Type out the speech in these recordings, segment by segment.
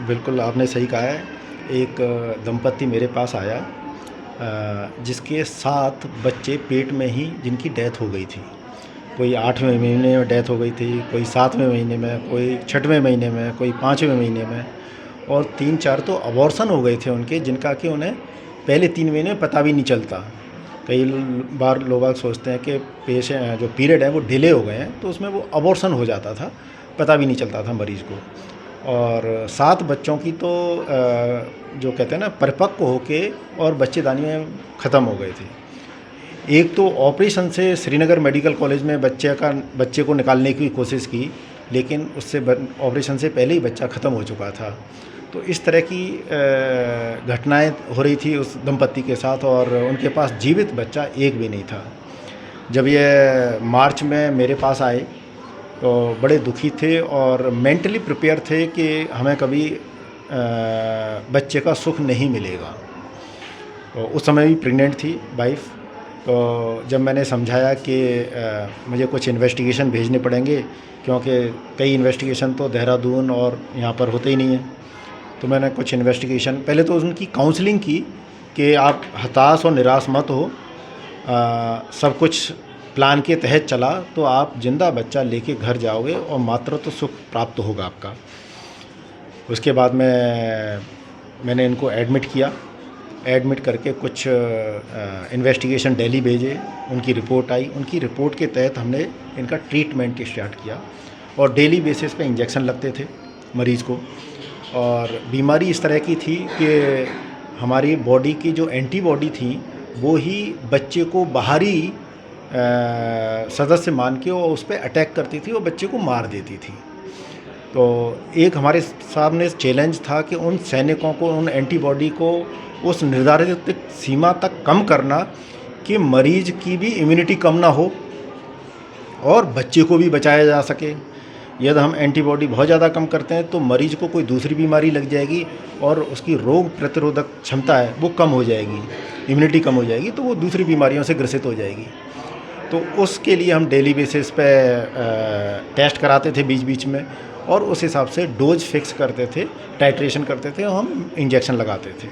बिल्कुल, आपने सही कहा है। एक दंपत्ति मेरे पास आया जिसके 7 बच्चे पेट में ही जिनकी डेथ हो गई थी। कोई 8वें महीने में डेथ हो गई थी, कोई 7वें महीने में, कोई 6वें महीने में, कोई 5वें महीने में और 3-4 तो अबॉर्शन हो गए थे उनके, जिनका कि उन्हें पहले 3 महीने में पता भी नहीं चलता। कई बार लोग सोचते हैं कि जो पीरियड है वो डिले हो गए हैं, तो उसमें वो अबॉर्शन हो जाता था, पता भी नहीं चलता था मरीज़ को। और 7 बच्चों की तो जो कहते हैं ना परिपक्व होके और बच्चेदानी में ख़त्म हो गए थे। एक तो ऑपरेशन से श्रीनगर मेडिकल कॉलेज में बच्चे को निकालने की कोशिश की, लेकिन उससे ऑपरेशन से पहले ही बच्चा ख़त्म हो चुका था। तो इस तरह की घटनाएं हो रही थी उस दंपत्ति के साथ और उनके पास जीवित बच्चा एक भी नहीं था। जब ये मार्च में मेरे पास आए तो बड़े दुखी थे और मेंटली प्रिपेयर थे कि हमें कभी बच्चे का सुख नहीं मिलेगा। तो उस समय भी प्रेग्नेंट थी वाइफ। तो जब मैंने समझाया कि मुझे कुछ इन्वेस्टिगेशन भेजने पड़ेंगे, क्योंकि कई इन्वेस्टिगेशन तो देहरादून और यहाँ पर होते ही नहीं हैं, तो मैंने कुछ इन्वेस्टिगेशन पहले तो उनकी काउंसलिंग की कि आप हताश और निराश मत हो, सब कुछ प्लान के तहत चला तो आप जिंदा बच्चा लेके घर जाओगे और मातृत्व सुख प्राप्त होगा आपका। उसके बाद मैंने इनको एडमिट किया। एडमिट करके कुछ इन्वेस्टिगेशन दिल्ली भेजे, उनकी रिपोर्ट आई। उनकी रिपोर्ट के तहत हमने इनका ट्रीटमेंट स्टार्ट किया और डेली बेसिस पे इंजेक्शन लगते थे मरीज़ को। और बीमारी इस तरह की थी कि हमारी बॉडी की जो एंटीबॉडी थी वो ही बच्चे को बाहरी सदस्य मान के और उस पर अटैक करती थी और बच्चे को मार देती थी। तो एक हमारे सामने चैलेंज था कि उन सैनिकों को, उन एंटीबॉडी को उस निर्धारित सीमा तक कम करना कि मरीज की भी इम्यूनिटी कम ना हो और बच्चे को भी बचाया जा सके। यदि हम एंटीबॉडी बहुत ज़्यादा कम करते हैं तो मरीज को कोई दूसरी बीमारी लग जाएगी और उसकी रोग प्रतिरोधक क्षमता है वो कम हो जाएगी, इम्यूनिटी कम हो जाएगी, तो वो दूसरी बीमारियों से ग्रसित हो जाएगी। तो उसके लिए हम डेली बेसिस पे टेस्ट कराते थे बीच बीच में और उस हिसाब से डोज फिक्स करते थे, टाइट्रेशन करते थे और हम इंजेक्शन लगाते थे।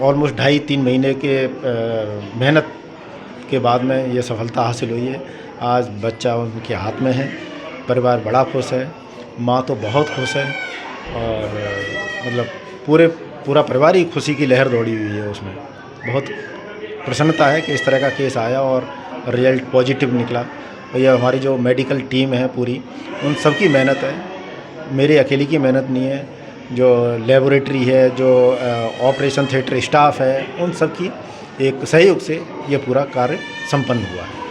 ऑलमोस्ट 2.5-3 महीने के मेहनत के बाद में ये सफलता हासिल हुई है। आज बच्चा उनके हाथ में है, परिवार बड़ा खुश है, माँ तो बहुत खुश है और मतलब पूरा परिवार ही खुशी की लहर दौड़ी हुई है। उसमें बहुत प्रसन्नता है कि इस तरह का केस आया और रिजल्ट पॉजिटिव निकला। और यह हमारी जो मेडिकल टीम है पूरी, उन सब की मेहनत है, मेरे अकेले की मेहनत नहीं है। जो लेबोरेटरी है, जो ऑपरेशन थिएटर स्टाफ है, उन सब की एक सहयोग से ये पूरा कार्य संपन्न हुआ है।